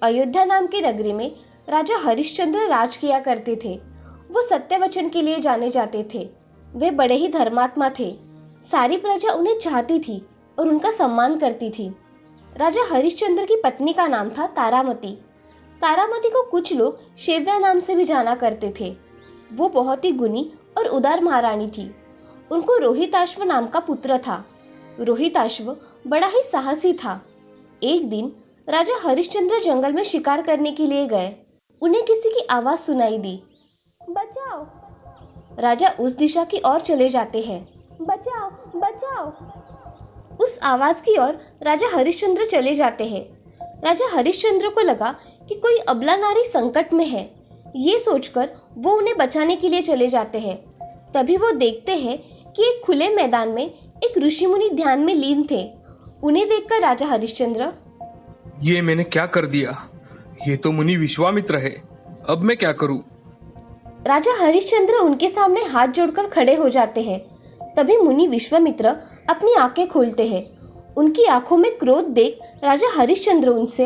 अयोध्या नाम की नगरी में राजा हरिश्चंद्र राज किया करते थे। वो सत्य वचन के लिए जाने जाते थे। वे बड़े ही धर्मात्मा थे। सारी प्रजा उन्हें चाहती थी और उनका सम्मान करती थी। राजा हरिश्चंद्र की पत्नी का नाम था तारामती। तारामती को कुछ लोग शेव्या नाम से भी जाना करते थे। वो बहुत ही गुणी और उदार महारानी थी। उनको रोहिताश्व नाम का पुत्र था। रोहिताश्व बड़ा ही साहसी था। एक दिन राजा हरिश्चंद्र जंगल में शिकार करने के लिए गए। उन्हें किसी की आवाज सुनाई दी, बचाओ। राजा उस दिशा की ओर चले जाते हैं। बचाओ बचाओ। उस आवाज की ओर राजा हरिश्चंद्र चले जाते हैं। राजा हरिश्चंद्र को लगा कि कोई अबला नारी संकट में है। ये सोचकर वो उन्हें बचाने के लिए चले जाते हैं। तभी वो देखते हैं कि एक खुले मैदान में एक ऋषि मुनि ध्यान में लीन थे। उन्हें देखकर राजा हरिश्चंद्र, ये मैंने क्या कर दिया? ये तो मुनि विश्वामित्र है। अब मैं क्या करूं? राजा हरिश्चंद्र उनके सामने हाथ जोड़कर खड़े हो जाते हैं। तभी मुनि विश्वामित्र अपनी आंखें खोलते हैं। उनकी आंखों में क्रोध देख राजा हरिश्चंद्र उनसे,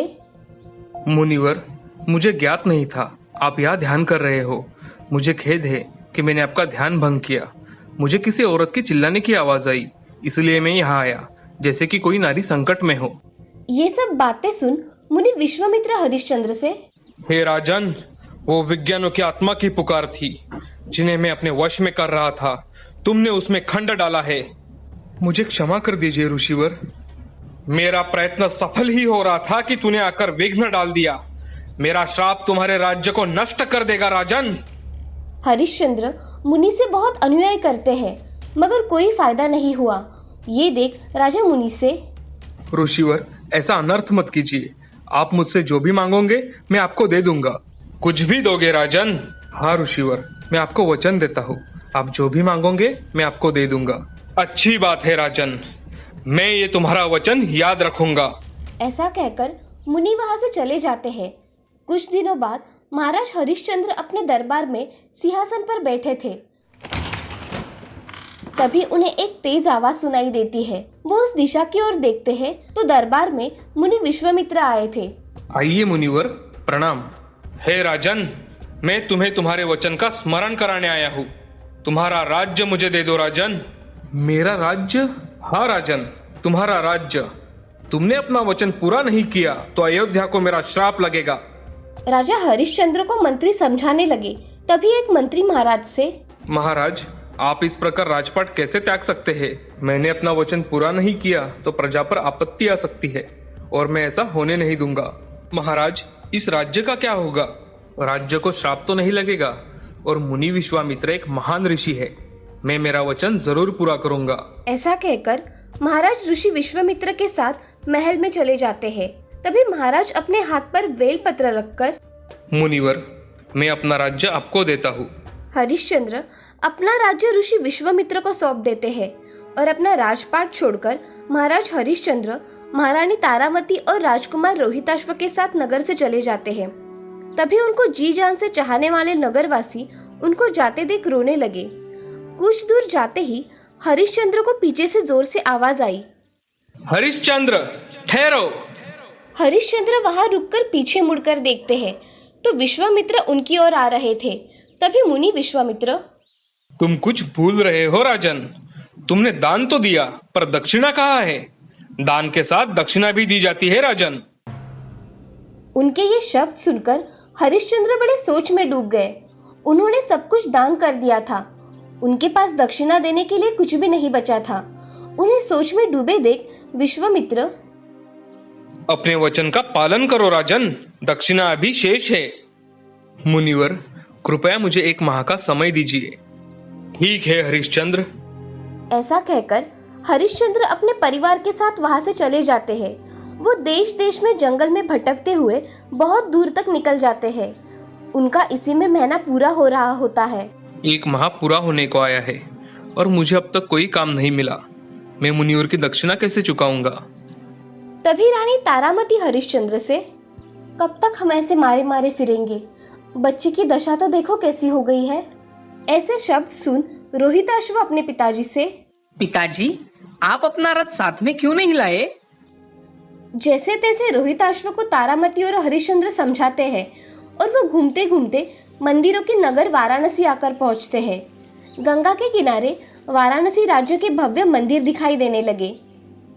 मुनिवर, मुझे ज्ञात नहीं था आप यहाँ ध्यान कर रहे हो। मुझे खेद है कि मैंने आपका ध्यान भंग किया। मुझे किसी औरत की चिल्लाने की आवाज आई, इसलिए मैं यहाँ आया, जैसे कि कोई नारी संकट में हो। ये सब बातें सुन मुनि विश्वामित्र हरिश्चंद्र से, हे राजन, वो विज्ञानों की आत्मा की पुकार थी जिन्हें मैं अपने वश में कर रहा था। तुमने उसमें खंड डाला है। मुझे क्षमा कर दीजिए ऋषिवर। मेरा प्रयत्न सफल ही हो रहा था कि तूने आकर विघ्न डाल दिया। मेरा श्राप तुम्हारे राज्य को नष्ट कर देगा राजन। हरिश्चंद्र मुनि से बहुत अनुयायी करते हैं, मगर कोई फायदा नहीं हुआ। ये देख राजा मुनि से, ऋषिवर, ऐसा अनर्थ मत कीजिए। आप मुझसे जो भी मांगोगे मैं आपको दे दूंगा। कुछ भी दोगे राजन? हाँ ऋषिवर, मैं आपको वचन देता हूँ, आप जो भी मांगोगे मैं आपको दे दूंगा। अच्छी बात है राजन, मैं ये तुम्हारा वचन याद रखूंगा। ऐसा कहकर मुनि वहां से चले जाते हैं। कुछ दिनों बाद महाराज हरिश्चंद्र अपने दरबार में सिंहासन पर बैठे थे। तभी उन्हें एक तेज आवाज सुनाई देती है। वो उस दिशा की ओर देखते हैं तो दरबार में मुनि विश्वामित्र आए थे। आइए मुनिवर, प्रणाम। हे राजन, मैं तुम्हें तुम्हारे वचन का स्मरण कराने आया हूँ। तुम्हारा राज्य मुझे दे दो राजन। मेरा राज्य? हाँ राजन, तुम्हारा राज्य। तुमने अपना वचन पूरा नहीं किया तो अयोध्या को मेरा श्राप लगेगा। राजा हरिश्चंद्र को मंत्री समझाने लगे। तभी एक मंत्री महाराज से, महाराज, आप इस प्रकार राजपाट कैसे त्याग सकते हैं? मैंने अपना वचन पूरा नहीं किया तो प्रजा पर आपत्ति आ सकती है और मैं ऐसा होने नहीं दूंगा। महाराज, इस राज्य का क्या होगा? राज्य को श्राप तो नहीं लगेगा और मुनि विश्वामित्र एक महान ऋषि है। मैं मेरा वचन जरूर पूरा करूंगा। ऐसा कहकर महाराज ऋषि विश्वामित्र के साथ महल में चले जाते हैं। तभी महाराज अपने हाथ पर बेल पत्र रखकर, मुनिवर, मैं अपना राज्य आपको देता हूँ। हरिश्चंद्र अपना राज्य ऋषि विश्वामित्र को सौंप देते हैं और अपना राजपाट छोड़कर महाराज हरिश्चंद्र महारानी तारामती और राजकुमार रोहिताश्व के साथ नगर से चले जाते हैं। तभी उनको जी जान से चाहने वाले नगरवासी उनको जाते देख रोने लगे। कुछ दूर जाते ही हरिश्चंद्र को पीछे से जोर से आवाज आई, हरिश्चंद्र, ठहरो। हरिश्चंद्र वहां रुककर पीछे मुड़कर देखते हैं तो विश्वामित्र उनकी ओर आ रहे थे। तभी मुनि विश्वामित्र, तुम कुछ भूल रहे हो राजन। तुमने दान तो दिया, पर दक्षिणा कहाँ है? दान के साथ दक्षिणा भी दी जाती है राजन। उनके ये शब्द सुनकर हरिश्चंद्र बड़े सोच में डूब गए। उन्होंने सब कुछ दान कर दिया था। उनके पास दक्षिणा देने के लिए कुछ भी नहीं बचा था। उन्हें सोच में डूबे देख विश्वामित्र, अपने वचन का पालन करो राजन, दक्षिणा अभी शेष है। मुनिवर, कृपया मुझे 1 माह का समय दीजिए। ठीक है हरिश्चंद्र। ऐसा कहकर हरिश्चंद्र अपने परिवार के साथ वहां से चले जाते हैं। वो देश देश में जंगल में भटकते हुए बहुत दूर तक निकल जाते हैं। उनका इसी में महीना पूरा हो रहा होता है। 1 माह पूरा होने को आया है और मुझे अब तक कोई काम नहीं मिला। मैं मुनिवर की दक्षिणा कैसे चुकाऊंगा? तभी रानी तारामती हरिश्चंद्र से, कब तक हम ऐसे मारे मारे फिरेंगे? बच्चे की दशा तो देखो कैसी हो गई है। ऐसे शब्द सुन रोहिताश्व अपने पिताजी से, पिताजी, आप अपना रथ साथ में क्यों नहीं लाए? जैसे तैसे रोहिताश्व को तारामती और हरिश्चंद्र समझाते हैं और वो घूमते घूमते मंदिरों के नगर वाराणसी आकर पहुंचते हैं। गंगा के किनारे वाराणसी राज्य के भव्य मंदिर दिखाई देने लगे।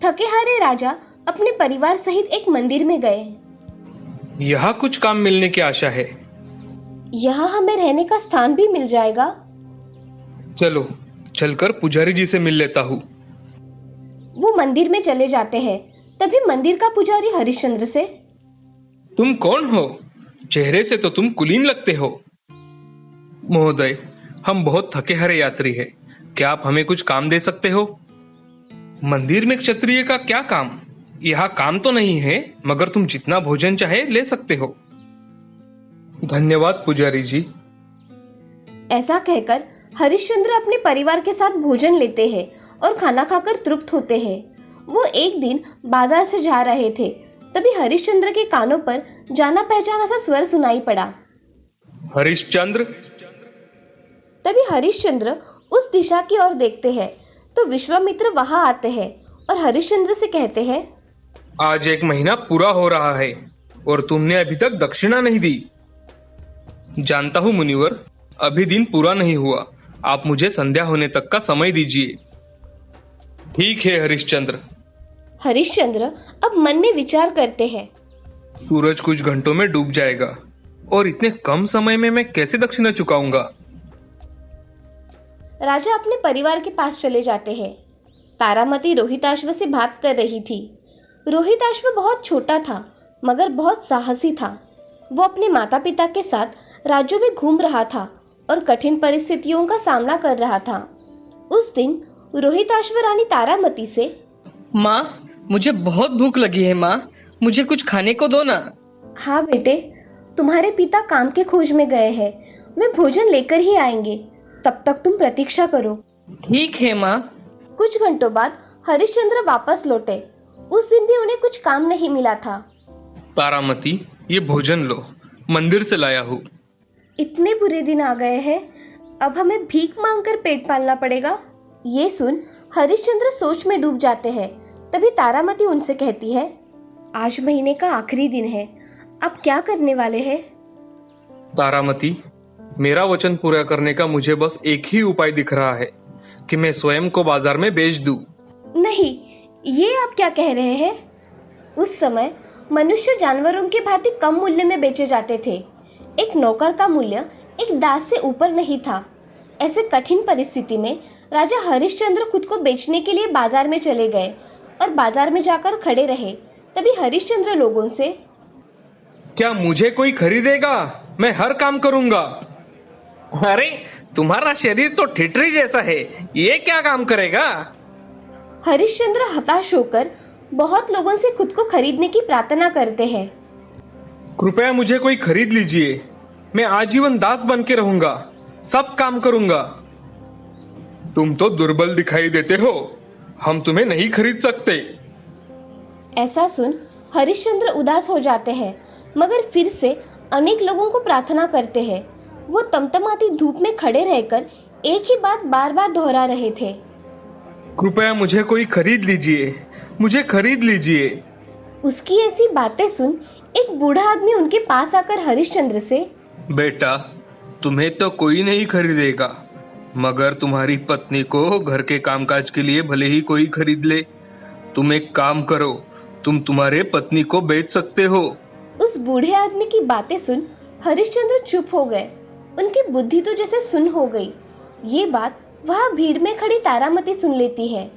थके हारे राजा अपने परिवार सहित एक मंदिर में गए। यहाँ कुछ काम मिलने की आशा है। यहाँ हमें रहने का स्थान भी मिल जाएगा। चलो चलकर पुजारी जी से मिल लेता हूँ। वो मंदिर में चले जाते हैं। तभी मंदिर का पुजारी हरिश्चंद्र से, तुम कौन हो? चेहरे से तो तुम कुलीन लगते हो। महोदय, हम बहुत थके हारे यात्री हैं। क्या आप हमें कुछ काम दे सकते हो? मंदिर में क्षत्रिय का क्या काम? यहाँ काम तो नहीं है, मगर तुम जितना भोजन चाहे ले सकते हो। धन्यवाद पुजारी जी। ऐसा कहकर हरिश्चंद्र अपने परिवार के साथ भोजन लेते हैं और खाना खाकर तृप्त होते हैं। वो एक दिन बाजार से जा रहे थे, तभी हरिश्चंद्र के कानों पर जाना पहचाना सा स्वर सुनाई पड़ा। हरिश्चंद्र। तभी हरिश्चंद्र उस दिशा की ओर देखते हैं तो विश्वामित्र वहां आते हैं और हरिश्चंद्र से कहते हैं, आज 1 महीना पूरा हो रहा है और तुमने अभी तक दक्षिणा नहीं दी। जानता हूँ मुनिवर, अभी दिन पूरा नहीं हुआ। आप मुझे संध्या होने तक का समय दीजिए। ठीक है हरिश्चंद्र। हरिश्चंद्र अब मन में विचार करते हैं। सूरज कुछ घंटों में डूब जाएगा और इतने कम समय में मैं कैसे दक्षिणा चुकाऊंगा? राजा अपने परिवार के पास चले जाते हैं। तारामती रोहिताश्व से बात कर रही थी। रोहिताश्व बहुत छोटा था मगर बहुत साहसी था। वो अपने माता पिता के साथ राज्यों में घूम रहा था और कठिन परिस्थितियों का सामना कर रहा था। उस दिन रोहिताश्व रानी तारामती से, माँ, मुझे बहुत भूख लगी है माँ, मुझे कुछ खाने को दो ना। हाँ बेटे, तुम्हारे पिता काम के खोज में गए हैं। वे भोजन लेकर ही आएंगे, तब तक तुम प्रतीक्षा करो। ठीक है माँ। कुछ घंटों बाद हरिश्चंद्र वापस लौटे। उस दिन भी उन्हें कुछ काम नहीं मिला था। तारामती, ये भोजन लो, मंदिर से लाया हूँ। इतने बुरे दिन आ गए हैं, अब हमें भीख मांगकर पेट पालना पड़ेगा। ये सुन हरिश्चंद्र सोच में डूब जाते हैं। तभी तारामती उनसे कहती है, आज महीने का आखिरी दिन है, अब क्या करने वाले हैं? तारामती, मेरा वचन पूरा करने का मुझे बस एक ही उपाय दिख रहा है कि मैं स्वयं को बाजार में बेच दूं। नहीं, ये आप क्या कह रहे हैं? उस समय मनुष्य जानवरों के भांति कम मूल्य में बेचे जाते थे। एक नौकर का मूल्य एक दास से ऊपर नहीं था। ऐसे कठिन परिस्थिति में राजा हरिश्चंद्र खुद को बेचने के लिए बाजार में चले गए और बाजार में जाकर खड़े रहे। तभी हरिश्चंद्र लोगों से, क्या मुझे कोई खरीदेगा? मैं हर काम करूंगा। अरे, तुम्हारा शरीर तो ठिठरी जैसा है, ये क्या काम करेगा? हरिश्चंद्र हताश होकर बहुत लोगों से खुद को खरीदने की प्रार्थना करते हैं। कृपया मुझे कोई खरीद लीजिए। मैं आजीवन दास बन के रहूंगा, सब काम करूंगा। तुम तो दुर्बल दिखाई देते हो, हम तुम्हें नहीं खरीद सकते। ऐसा सुन हरिश्चंद्र उदास हो जाते हैं, मगर फिर से अनेक लोगों को प्रार्थना करते हैं। वो तमतमाती धूप में खड़े रहकर एक ही बात बार बार दोहरा रहे थे। कृपया मुझे कोई खरीद लीजिए, मुझे खरीद लीजिए। उसकी ऐसी बातें सुन एक बूढ़ा आदमी उनके पास आकर हरिश्चंद्र से, बेटा, तुम्हें तो कोई नहीं खरीदेगा, मगर तुम्हारी पत्नी को घर के कामकाज के लिए भले ही कोई खरीद ले। तुम एक काम करो, तुम तुम्हारे पत्नी को बेच सकते हो। उस बूढ़े आदमी की बातें सुन हरिश्चंद्र चुप हो गए। उनकी बुद्धि तो जैसे सुन हो गई। ये बात वहाँ भीड़ में खड़ी तारामती सुन लेती है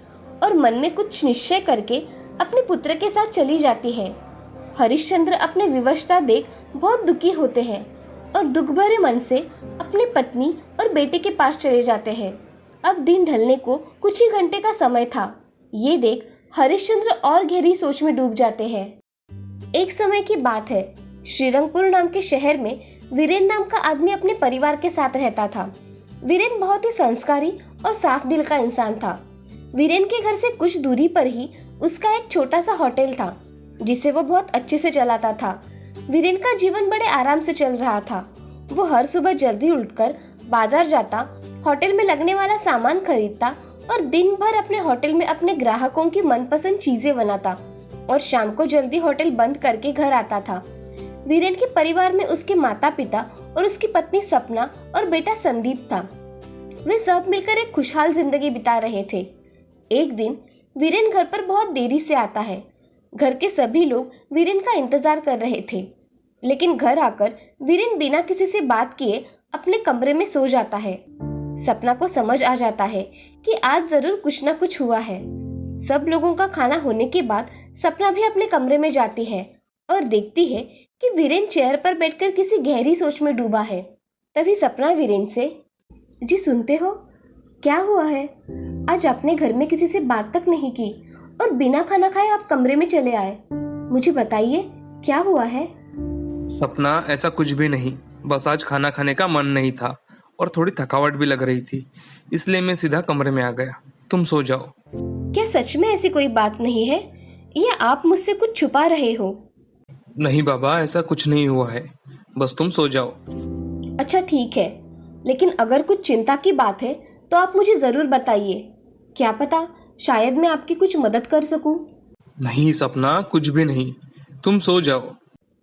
और मन में कुछ निश्चय करके अपने पुत्र के साथ चली जाती है। हरिश्चंद्र अपने विवशता देख बहुत दुखी होते हैं और दुख भरे मन से अपने पत्नी और बेटे के पास चले जाते हैं। अब दिन ढलने को कुछ ही घंटे का समय था। ये देख हरिश्चंद्र और गहरी सोच में डूब जाते हैं। एक समय की बात है, श्रीरंगपुर नाम के शहर में वीरेन नाम का आदमी अपने परिवार के साथ रहता था। वीरेन बहुत ही संस्कारी और साफ दिल का इंसान था। वीरेन के घर से कुछ दूरी पर ही उसका एक छोटा सा होटल था, जिसे वो बहुत अच्छे से चलाता था। वीरेन का जीवन बड़े आराम से चल रहा था। वो हर सुबह जल्दी उठकर बाजार जाता, होटल में लगने वाला सामान खरीदता और दिन भर अपने होटल में अपने ग्राहकों की मनपसंद चीजें बनाता। और शाम को जल्दी होटल बंद करके घर आता था। वीरेन के परिवार में उसके माता पिता और उसकी पत्नी सपना और बेटा संदीप था। वे सब मिलकर एक खुशहाल जिंदगी बिता रहे थे। एक दिन वीरेन घर पर बहुत देरी से आता है। घर के सभी लोग वीरेन का इंतजार कर रहे थे, लेकिन घर आकर वीरेन बिना किसी से बात किए अपने कमरे में सो जाता है। सपना को समझ आ जाता है कि आज जरूर कुछ न कुछ हुआ है। सब लोगों का खाना होने के बाद सपना भी अपने कमरे में जाती है और देखती है कि वीरेन चेयर पर बैठकर किसी गहरी सोच में डूबा है। तभी सपना वीरेन से, जी सुनते हो, क्या हुआ है? आज आपने घर में किसी से बात तक नहीं की और बिना खाना खाए आप कमरे में चले आए। मुझे बताइए क्या हुआ है? सपना, ऐसा कुछ भी नहीं, बस आज खाना खाने का मन नहीं था और थोड़ी थकावट भी लग रही थी, इसलिए मैं सीधा कमरे में आ गया। तुम सो जाओ। क्या सच में ऐसी कोई बात नहीं है या आप मुझसे कुछ छुपा रहे हो? नहीं बाबा, ऐसा कुछ नहीं हुआ है, बस तुम सो जाओ। अच्छा ठीक है, लेकिन अगर कुछ चिंता की बात है तो आप मुझे जरूर बताइए। क्या पता शायद मैं आपकी कुछ मदद कर सकूं। नहीं सपना, कुछ भी नहीं, तुम सो जाओ।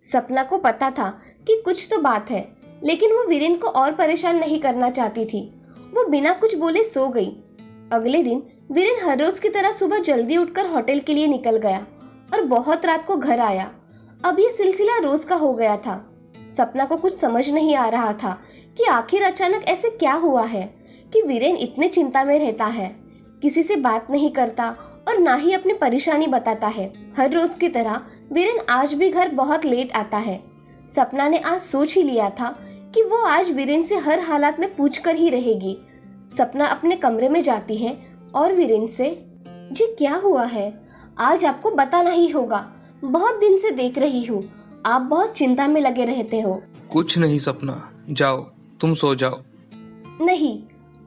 सपना को पता था कि कुछ तो बात है, लेकिन वो वीरेन को और परेशान नहीं करना चाहती थी। वो बिना कुछ बोले सो गई। अगले दिन वीरेन हर रोज की तरह सुबह जल्दी उठकर होटल के लिए निकल गया और बहुत रात को घर आया। अब ये सिलसिला रोज का हो गया था। सपना को कुछ समझ नहीं आ रहा था कि आखिर अचानक ऐसे क्या हुआ है कि वीरेन इतने चिंता में रहता है, किसी से बात नहीं करता और ना ही अपनी परेशानी बताता है। हर रोज की तरह वीरेन आज भी घर बहुत लेट आता है। सपना ने आज सोच ही लिया था कि वो आज वीरेन से हर हालात में पूछकर ही रहेगी। सपना अपने कमरे में जाती है और वीरेन से, जी क्या हुआ है? आज आपको बताना ही होगा, बहुत दिन से देख रही हूँ, आप बहुत चिंता में लगे रहते हो। कुछ नहीं सपना, जाओ तुम सो जाओ। नहीं,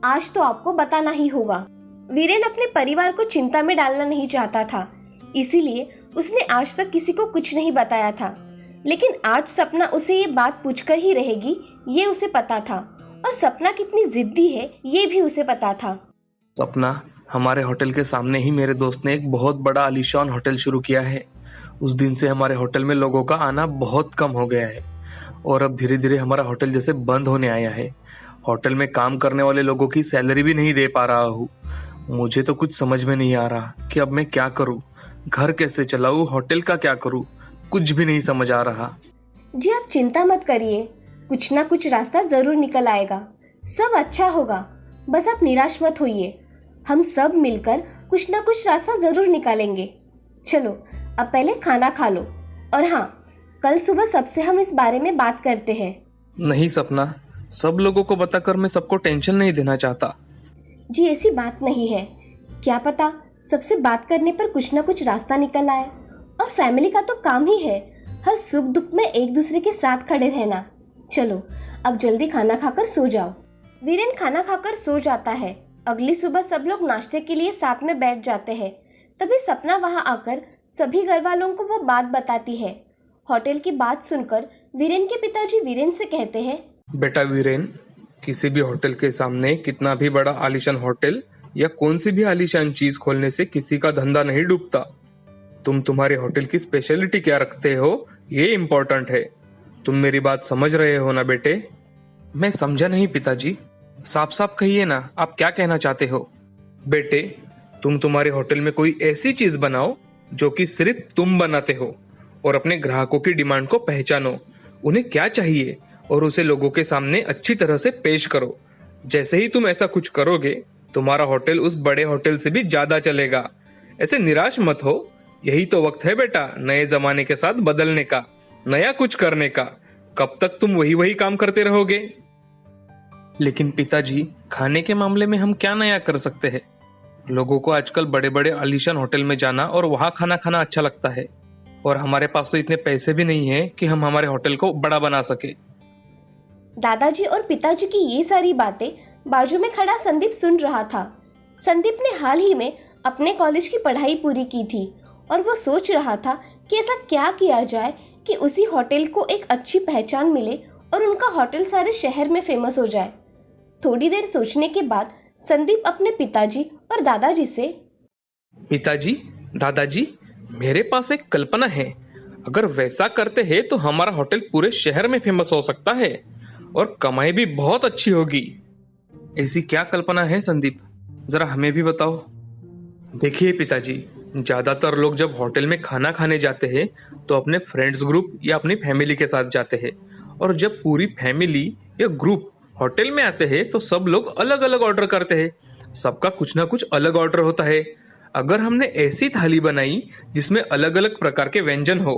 आज तो आपको बताना ही होगा। वीरेन अपने परिवार को चिंता में डालना नहीं चाहता था, इसीलिए उसने आज तक किसी को कुछ नहीं बताया था। लेकिन आज सपना उसे ये बात पूछकर ही रहेगी, ये उसे पता था, और सपना कितनी जिद्दी है ये भी उसे पता था। सपना, हमारे होटल के सामने ही मेरे दोस्त ने एक बहुत बड़ा आलीशान होटल शुरू किया है। उस दिन से हमारे होटल में लोगों का आना बहुत कम हो गया है और अब धीरे धीरे हमारा होटल जैसे बंद होने आया है। होटल में काम करने वाले लोगों की सैलरी भी नहीं दे पा रहा हूँ। मुझे तो कुछ समझ में नहीं आ रहा कि अब मैं क्या करूँ, घर कैसे चलाऊँ, होटल का क्या करूँ, कुछ भी नहीं समझ आ रहा। जी आप चिंता मत करिए, कुछ ना कुछ रास्ता जरूर निकल आएगा, सब अच्छा होगा। बस आप निराश मत होइए, हम सब मिलकर कुछ ना कुछ रास्ता जरूर निकालेंगे। चलो अब पहले खाना खा लो, और हाँ, कल सुबह सबसे हम इस बारे में बात करते हैं। नहीं सपना, सब लोगों को बताकर मैं सबको टेंशन नहीं देना चाहता। जी ऐसी बात नहीं है, क्या पता सबसे बात करने पर कुछ ना कुछ रास्ता निकल आए। और फैमिली का तो काम ही है हर सुख दुख में एक दूसरे के साथ खड़े रहना। चलो अब जल्दी खाना खाकर सो जाओ। वीरेन खाना खाकर सो जाता है। अगली सुबह सब लोग नाश्ते के लिए साथ में बैठ जाते हैं। तभी सपना वहां आकर सभी घर वालों को वो बात बताती है। होटल की बात सुनकर वीरेन के पिताजी वीरेन से कहते हैं, बेटा वीरेन, किसी भी होटल के सामने कितना भी बड़ा आलीशान होटल या कौन सी भी आलीशान चीज खोलने से किसी का धंधा नहीं डूबता। तुम तुम्हारे होटल की स्पेशलिटी क्या रखते हो, ये इम्पोर्टेंट है। तुम मेरी बात समझ रहे हो ना बेटे? मैं समझा नहीं पिताजी, साफ साफ कहिए ना, आप क्या कहना चाहते हो? बेटे, तुम तुम्हारे होटल में कोई ऐसी चीज बनाओ जो कि सिर्फ तुम बनाते हो और अपने ग्राहकों की डिमांड को पहचानो, उन्हें क्या चाहिए और उसे लोगों के सामने अच्छी तरह से पेश करो। जैसे ही तुम ऐसा कुछ करोगे, तुम्हारा होटल उस बड़े होटल से भी ज्यादा चलेगा। ऐसे निराश मत हो, यही तो वक्त है बेटा नए जमाने के साथ बदलने का, नया कुछ करने का। कब तक तुम वही वही काम करते रहोगे? लेकिन पिताजी, खाने के मामले में हम क्या नया कर सकते हैं? लोगों को आजकल बड़े बड़े आलीशान होटल में जाना और वहां खाना खाना अच्छा लगता है, और हमारे पास तो इतने पैसे भी नहीं है कि हम हमारे होटल को बड़ा बना सके। दादाजी और पिताजी की ये सारी बातें बाजू में खड़ा संदीप सुन रहा था। संदीप ने हाल ही में अपने कॉलेज की पढ़ाई पूरी की थी और वो सोच रहा था कि ऐसा क्या किया जाए कि उसी होटल को एक अच्छी पहचान मिले और उनका होटल सारे शहर में फेमस हो जाए। थोड़ी देर सोचने के बाद संदीप अपने पिताजी और दादाजी से, पिताजी, दादाजी, मेरे पास एक कल्पना है। अगर वैसा करते हैं तो हमारा होटल पूरे शहर में फेमस हो सकता है और कमाई भी बहुत अच्छी होगी। ऐसी क्या कल्पना है संदीप, जरा हमें भी बताओ। देखिए पिताजी, ज्यादातर लोग जब होटल में खाना खाने जाते हैं तो अपने फ्रेंड्स ग्रुप या अपनी फैमिली के साथ जाते हैं, और जब पूरी फैमिली या ग्रुप होटल में आते हैं तो सब लोग अलग अलग ऑर्डर करते हैं। सबका कुछ ना कुछ अलग ऑर्डर होता है। अगर हमने ऐसी थाली बनाई जिसमें अलग अलग प्रकार के व्यंजन हो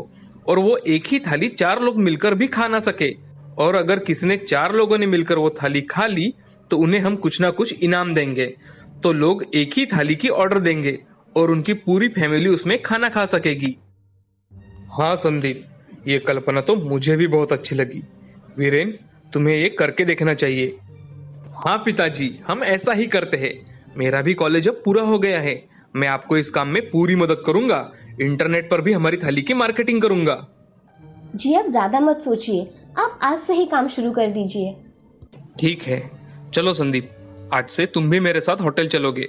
और वो एक ही थाली 4 लोग मिलकर भी खा ना सके, और अगर किसी ने 4 लोगों ने मिलकर वो थाली खा ली तो उन्हें हम कुछ ना कुछ इनाम देंगे, तो लोग एक ही थाली की ऑर्डर देंगे और उनकी पूरी फैमिली उसमें खाना खा सकेगी। हाँ संदीप, ये कल्पना तो मुझे भी बहुत अच्छी लगी। वीरेन, तुम्हें ये करके देखना चाहिए। हाँ पिताजी, हम ऐसा ही करते हैं। मेरा भी कॉलेज अब पूरा हो गया है। मैं आपको इस काम में पूरी मदद करूंगा। इंटरनेट पर भी हमारी थाली की मार्केटिंग करूंगा। जी आप ज्यादा मत सोचिए, आप आज से ही काम शुरू कर दीजिए। ठीक है, चलो संदीप, आज से तुम भी मेरे साथ होटल चलोगे।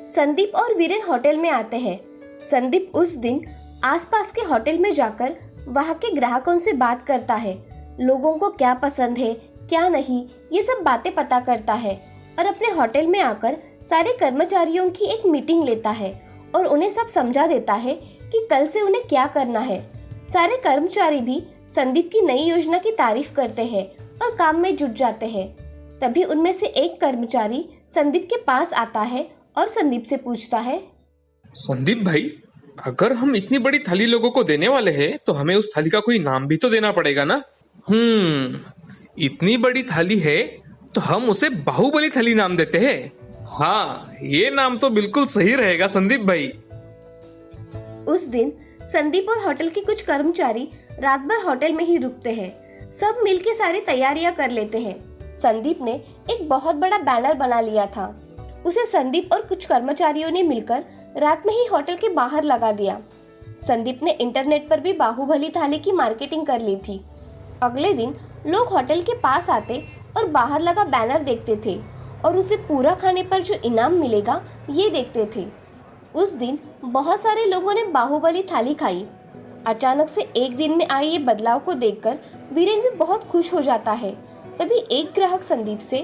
संदीप और वीरेन होटल में आते हैं। संदीप उस दिन आसपास के होटल में जाकर वहाँ के ग्राहकों से बात करता है। लोगों को क्या पसंद है क्या नहीं, ये सब बातें पता करता है और अपने होटल में आकर सारे कर्मचारियों की एक मीटिंग लेता है और उन्हें सब समझा देता है कि कल से उन्हें क्या करना है। सारे कर्मचारी भी संदीप की नई योजना की तारीफ करते हैं और काम में जुट जाते हैं। तभी उनमें से एक कर्मचारी संदीप के पास आता है और संदीप से पूछता है, संदीप भाई, अगर हम इतनी बड़ी थाली लोगों को देने वाले हैं तो हमें उस थाली का कोई नाम भी तो देना पड़ेगा ना। इतनी बड़ी थाली है तो हम उसे बाहुबली थाली नाम देते हैं। हाँ, ये नाम तो बिल्कुल सही रहेगा संदीप भाई। उस दिन संदीप और होटल के कुछ कर्मचारी रात भर होटल में ही रुकते हैं। सब मिलके सारी तैयारियां कर लेते हैं। संदीप ने एक बहुत बड़ा बैनर बना लिया था। उसे संदीप और कुछ कर्मचारियों ने मिलकर रात में ही होटल के बाहर लगा दिया। संदीप ने इंटरनेट पर भी बाहुबली थाली की मार्केटिंग कर ली थी। अगले दिन लोग होटल के पास आते और बाहर लगा बैनर देखते थे और उसे पूरा खाने पर जो इनाम मिलेगा ये देखते थे। उस दिन बहुत सारे लोगों ने बाहुबली थाली खाई। अचानक से एक दिन में आए ये बदलाव को देखकर वीरेन भी बहुत खुश हो जाता है। तभी एक ग्राहक संदीप से,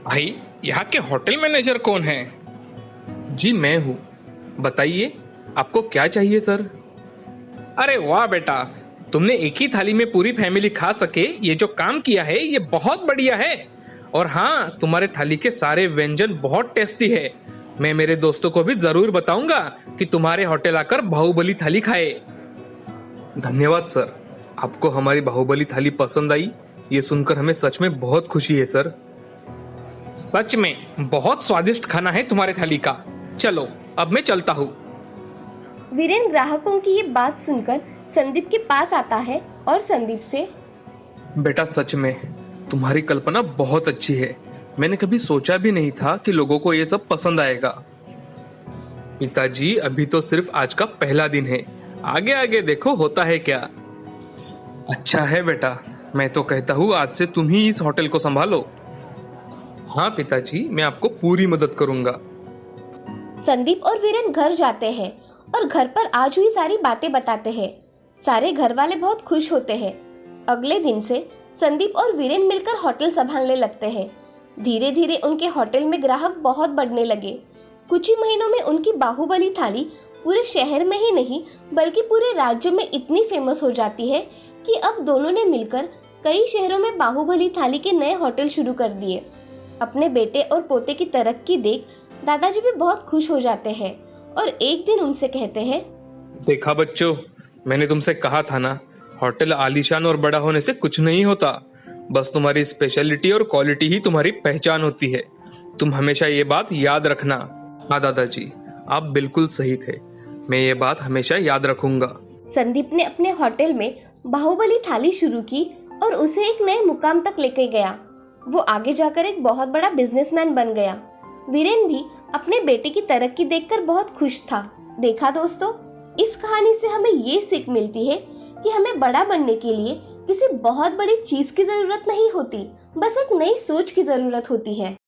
भाई, यहाँ के होटल मैनेजर कौन है? जी मैं हूँ, बताइए आपको क्या चाहिए सर? अरे वाह बेटा, तुमने एक ही थाली में पूरी फैमिली खा सके ये जो काम किया है ये बहुत बढ़िया है। और हाँ, तुम्हारे थाली के सारे व्यंजन बहुत टेस्टी है। मैं मेरे दोस्तों को भी जरूर बताऊंगा कि तुम्हारे होटल आकर बाहुबली थाली खाए। धन्यवाद सर, आपको हमारी बाहुबली थाली पसंद आई, ये सुनकर हमें सच में बहुत खुशी है सर। सच में बहुत स्वादिष्ट खाना है तुम्हारे थाली का। चलो अब मैं चलता हूँ। वीरेन ग्राहकों की ये बात सुनकर संदीप के पास आता है और संदीप से, बेटा सच में तुम्हारी कल्पना बहुत अच्छी है। मैंने कभी सोचा भी नहीं था कि लोगों को ये सब पसंद आएगा। पिताजी, अभी तो सिर्फ आज का पहला दिन है, आगे आगे देखो होता है क्या। अच्छा है बेटा, मैं तो कहता हूँ आज से तुम ही इस होटल को संभालो। हाँ पिताजी, मैं आपको पूरी मदद करूंगा। संदीप और वीरेन घर जाते हैं और घर पर आज हुई सारी बातें बताते हैं। सारे घर वाले बहुत खुश होते हैं। अगले दिन से संदीप और वीरेन मिलकर होटल संभालने लगते हैं। धीरे धीरे उनके होटल में ग्राहक बहुत बढ़ने लगे। कुछ ही महीनों में उनकी बाहुबली थाली पूरे शहर में ही नहीं बल्कि पूरे राज्य में इतनी फेमस हो जाती है कि अब दोनों ने मिलकर कई शहरों में बाहुबली थाली के नए होटल शुरू कर दिए। अपने बेटे और पोते की तरक्की देख दादाजी भी बहुत खुश हो जाते हैं और एक दिन उनसे कहते हैं, देखा बच्चों, मैंने तुमसे कहा था ना, होटल आलीशान और बड़ा होने से कुछ नहीं होता, बस तुम्हारी स्पेशलिटी और क्वालिटी ही तुम्हारी पहचान होती है। तुम हमेशा ये बात याद रखना। हाँ दादाजी, आप बिल्कुल सही थे, मैं ये बात हमेशा याद रखूंगा। संदीप ने अपने होटल में बाहुबली थाली शुरू की और उसे एक नए मुकाम तक लेके गया। वो आगे जाकर एक बहुत बड़ा बिजनेसमैन बन गया। वीरेन भी अपने बेटे की तरक्की देखकर बहुत खुश था। देखा दोस्तों, इस कहानी से हमें ये सीख मिलती है कि हमें बड़ा बनने के लिए किसी बहुत बड़ी चीज की जरूरत नहीं होती, बस एक नई सोच की जरूरत होती है।